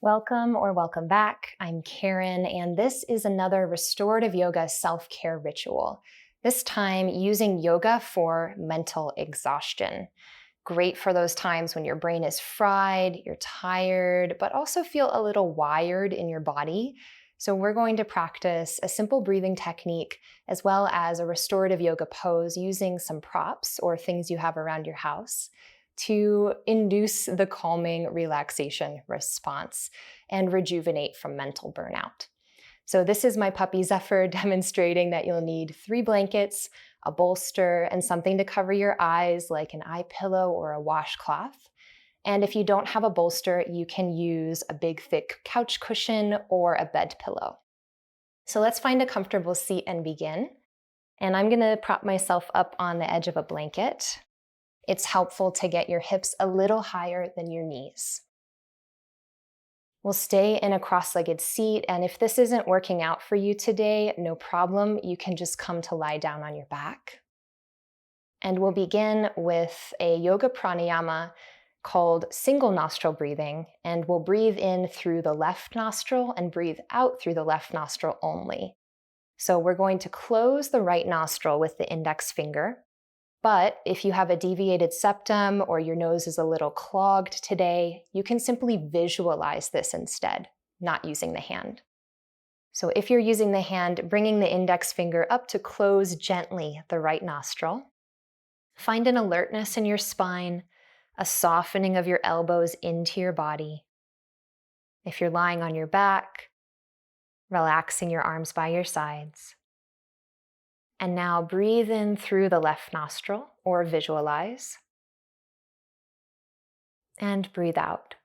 Welcome or welcome back. I'm Caren, and this is another restorative yoga self-care ritual. This time using yoga for mental exhaustion. Great for those times when your brain is fried, you're tired, but also feel a little wired in your body. So we're going to practice a simple breathing technique as well as a restorative yoga pose using some props or things you have around your house to induce the calming relaxation response and rejuvenate from mental burnout. So this is my puppy Zephyr demonstrating that you'll need 3 blankets, a bolster, and something to cover your eyes like an eye pillow or a washcloth. And if you don't have a bolster, you can use a big thick couch cushion or a bed pillow. So let's find a comfortable seat and begin. And I'm gonna prop myself up on the edge of a blanket. It's helpful to get your hips a little higher than your knees. We'll stay in a cross-legged seat, and if this isn't working out for you today, no problem. You can just come to lie down on your back. And we'll begin with a yoga pranayama called single nostril breathing, and we'll breathe in through the left nostril and breathe out through the left nostril only. So we're going to close the right nostril with the index finger. But if you have a deviated septum or your nose is a little clogged today, you can simply visualize this instead, not using the hand. So if you're using the hand, bringing the index finger up to close gently the right nostril. Find an alertness in your spine, a softening of your elbows into your body. If you're lying on your back, relaxing your arms by your sides. And now breathe in through the left nostril or visualize. And breathe out.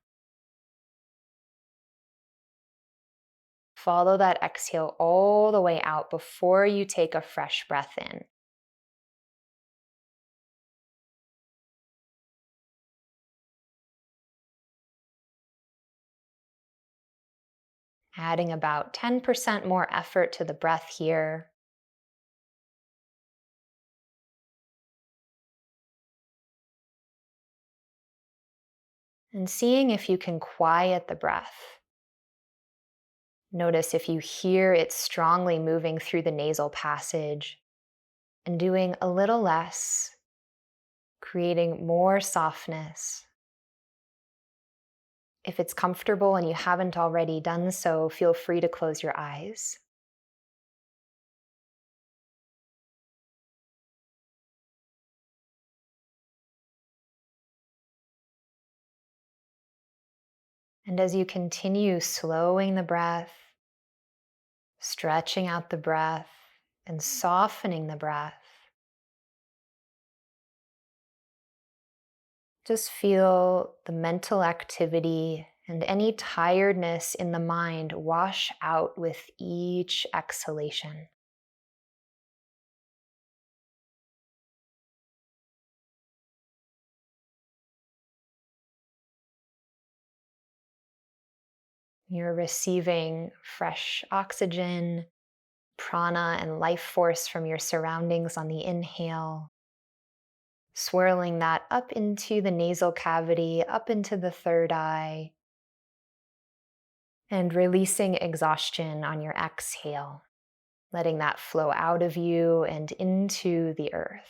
Follow that exhale all the way out before you take a fresh breath in. Adding about 10% more effort to the breath here. And seeing if you can quiet the breath. Notice if you hear it strongly moving through the nasal passage and doing a little less, creating more softness. If it's comfortable and you haven't already done so, feel free to close your eyes. And as you continue slowing the breath, stretching out the breath, and softening the breath, just feel the mental activity and any tiredness in the mind wash out with each exhalation. You're receiving fresh oxygen, prana, and life force from your surroundings on the inhale, swirling that up into the nasal cavity, up into the third eye, and releasing exhaustion on your exhale, letting that flow out of you and into the earth.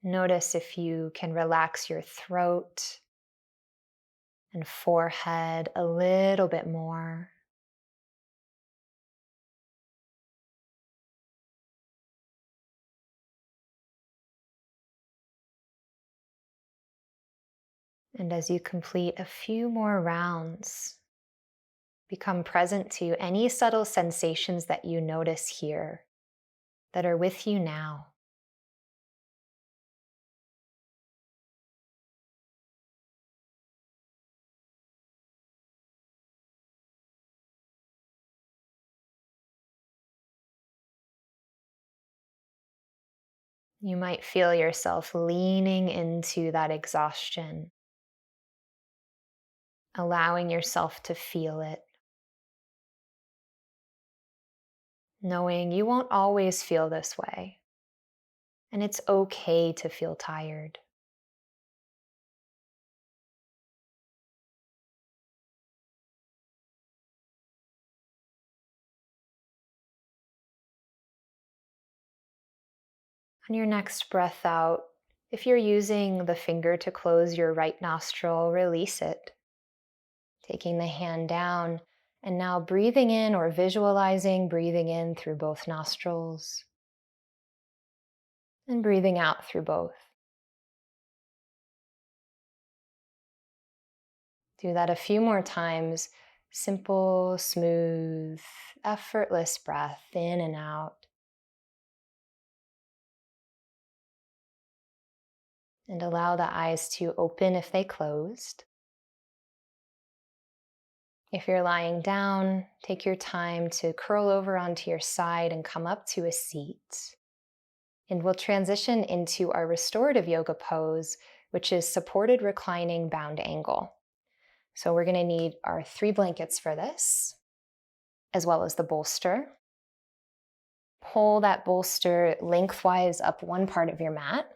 Notice if you can relax your throat and forehead a little bit more. And as you complete a few more rounds, become present to any subtle sensations that you notice here that are with you now. You might feel yourself leaning into that exhaustion, allowing yourself to feel it. knowing you won't always feel this way, and it's okay to feel tired. On your next breath out, if you're using the finger to close your right nostril, release it. Taking the hand down and now breathing in or visualizing breathing in through both nostrils and breathing out through both. Do that a few more times. Simple, smooth, effortless breath in and out. And allow the eyes to open if they closed. If you're lying down, take your time to curl over onto your side and come up to a seat. And we'll transition into our restorative yoga pose, which is Supported Reclining Bound Angle. So we're going to need our 3 blankets for this, as well as the bolster. Pull that bolster lengthwise up one part of your mat.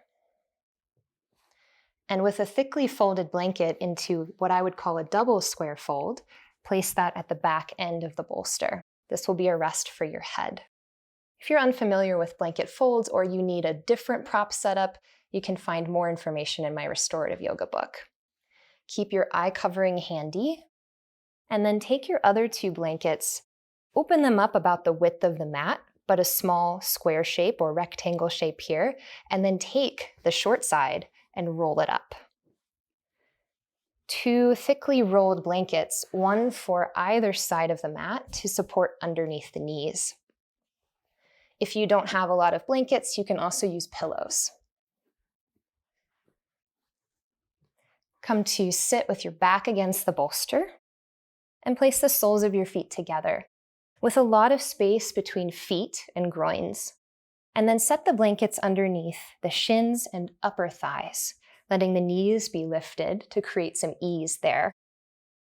And with a thickly folded blanket into what I would call a double square fold, place that at the back end of the bolster. This will be a rest for your head. If you're unfamiliar with blanket folds or you need a different prop setup, you can find more information in my restorative yoga book. Keep your eye covering handy, and then take your other 2 blankets, open them up about the width of the mat, but a small square shape or rectangle shape here, and then take the short side and roll it up. 2 thickly rolled blankets, one for either side of the mat to support underneath the knees. If you don't have a lot of blankets, you can also use pillows. Come to sit with your back against the bolster and place the soles of your feet together with a lot of space between feet and groins. And then set the blankets underneath the shins and upper thighs, letting the knees be lifted to create some ease there.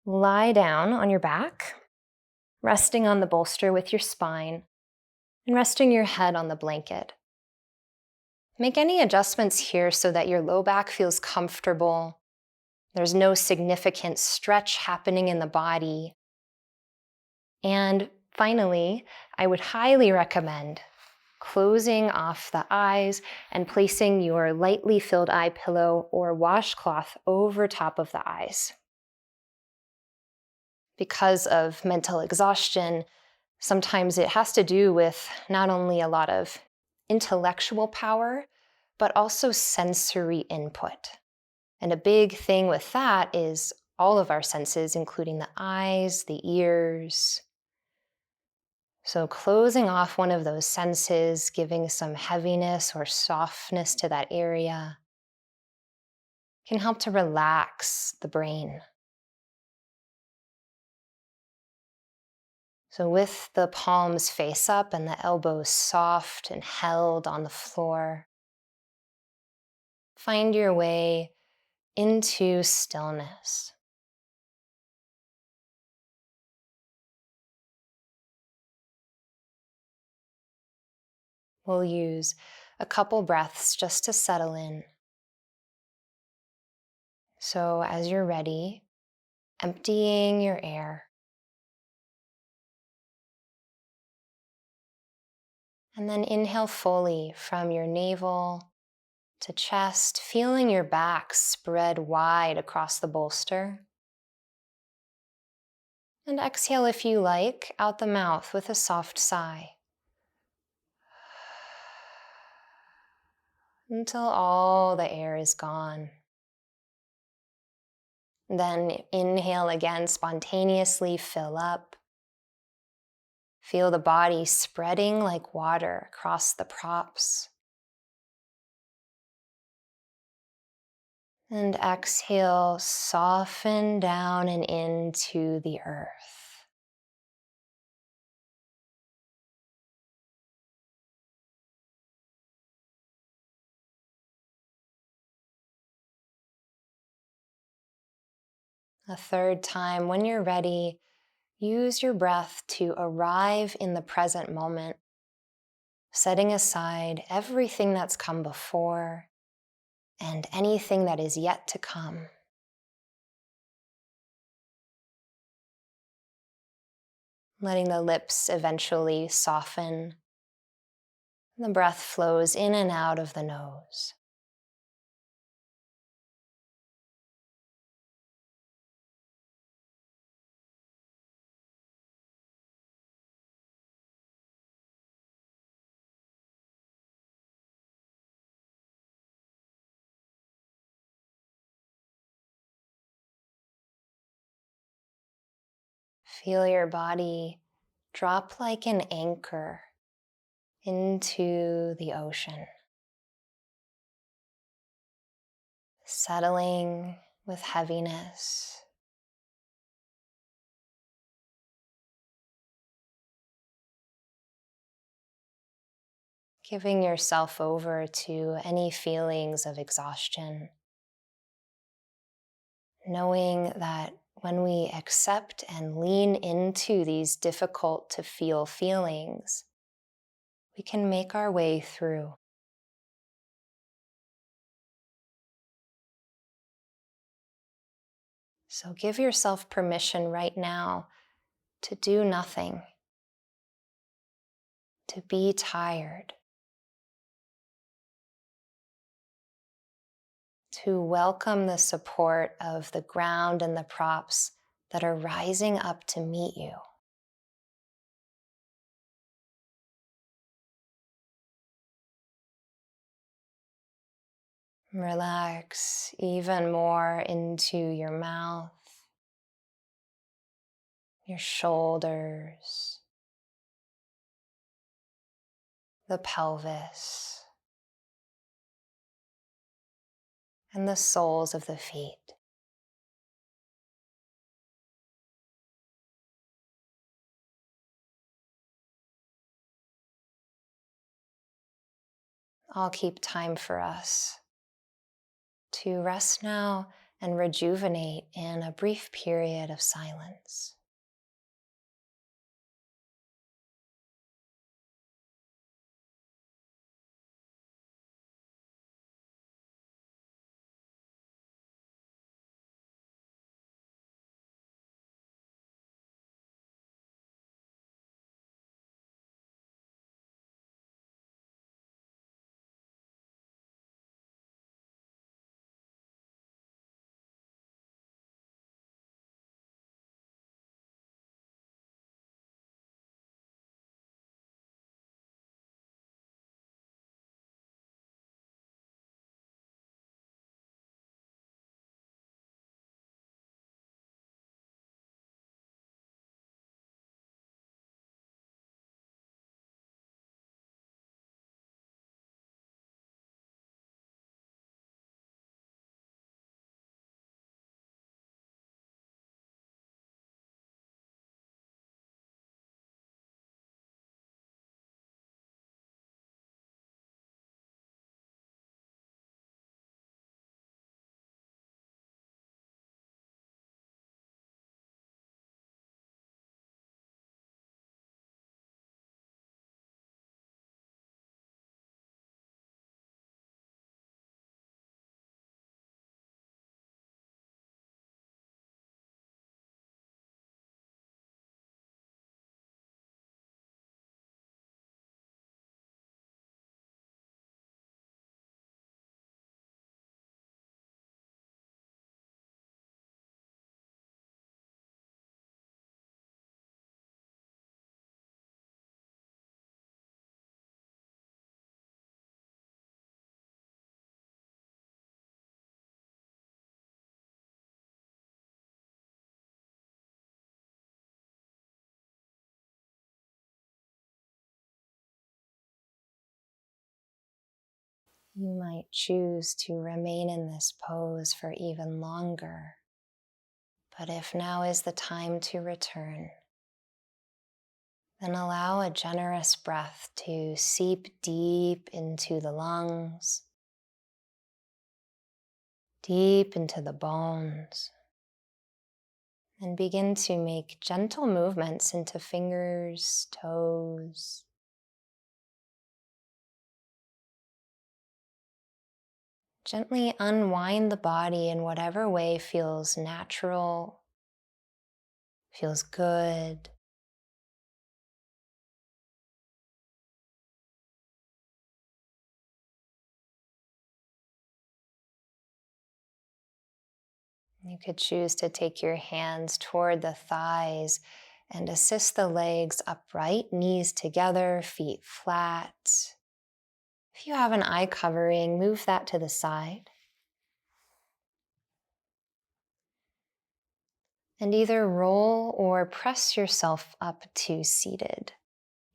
Lie down on your back, resting on the bolster with your spine and resting your head on the blanket. Make any adjustments here so that your low back feels comfortable. There's no significant stretch happening in the body. And finally, I would highly recommend closing off the eyes and placing your lightly filled eye pillow or washcloth over top of the eyes. Because of mental exhaustion, sometimes it has to do with not only a lot of intellectual power, but also sensory input. And a big thing with that is all of our senses, including the eyes, the ears. So closing off one of those senses, giving some heaviness or softness to that area, can help to relax the brain. So with the palms face up and the elbows soft and held on the floor, find your way into stillness. We'll use a couple breaths just to settle in. So as you're ready, emptying your air. And then inhale fully from your navel to chest, feeling your back spread wide across the bolster. And exhale if you like, out the mouth with a soft sigh. Until all the air is gone. Then inhale again, spontaneously fill up. Feel the body spreading like water across the props. And exhale, soften down and into the earth. A third time, when you're ready, use your breath to arrive in the present moment. setting aside everything that's come before and anything that is yet to come. Letting the lips eventually soften. The breath flows in and out of the nose. Feel your body drop like an anchor into the ocean, settling with heaviness. Giving yourself over to any feelings of exhaustion, knowing that when we accept and lean into these difficult to feel feelings, we can make our way through. So give yourself permission right now to do nothing, to be tired, to welcome the support of the ground and the props that are rising up to meet you. Relax even more into your mouth, your shoulders, the pelvis, and the soles of the feet. I'll keep time for us to rest now and rejuvenate in a brief period of silence. You might choose to remain in this pose for even longer, but if now is the time to return, then allow a generous breath to seep deep into the lungs, deep into the bones, and begin to make gentle movements into fingers, toes, Gently unwind the body in whatever way feels natural, feels good. You could choose to take your hands toward the thighs and assist the legs upright, knees together, feet flat. If you have an eye covering, move that to the side. And either roll or press yourself up to seated,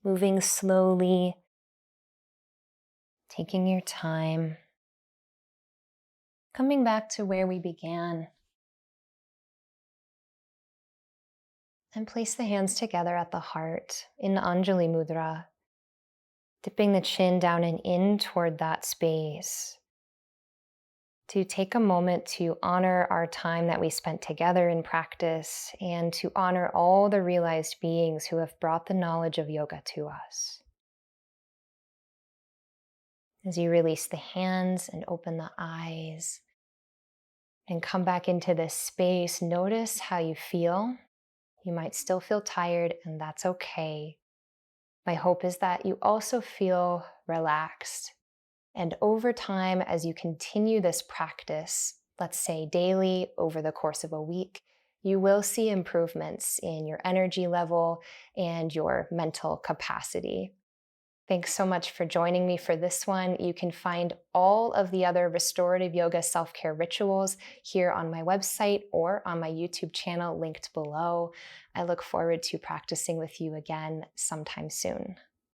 moving slowly, taking your time, coming back to where we began. And place the hands together at the heart in Anjali Mudra, dipping the chin down and in toward that space. To take a moment to honor our time that we spent together in practice and to honor all the realized beings who have brought the knowledge of yoga to us. As you release the hands and open the eyes and come back into this space, notice how you feel. You might still feel tired, and that's okay. My hope is that you also feel relaxed. And over time, as you continue this practice, let's say daily over the course of a week, you will see improvements in your energy level and your mental capacity. Thanks so much for joining me for this one. You can find all of the other restorative yoga self-care rituals here on my website or on my YouTube channel linked below. I look forward to practicing with you again sometime soon.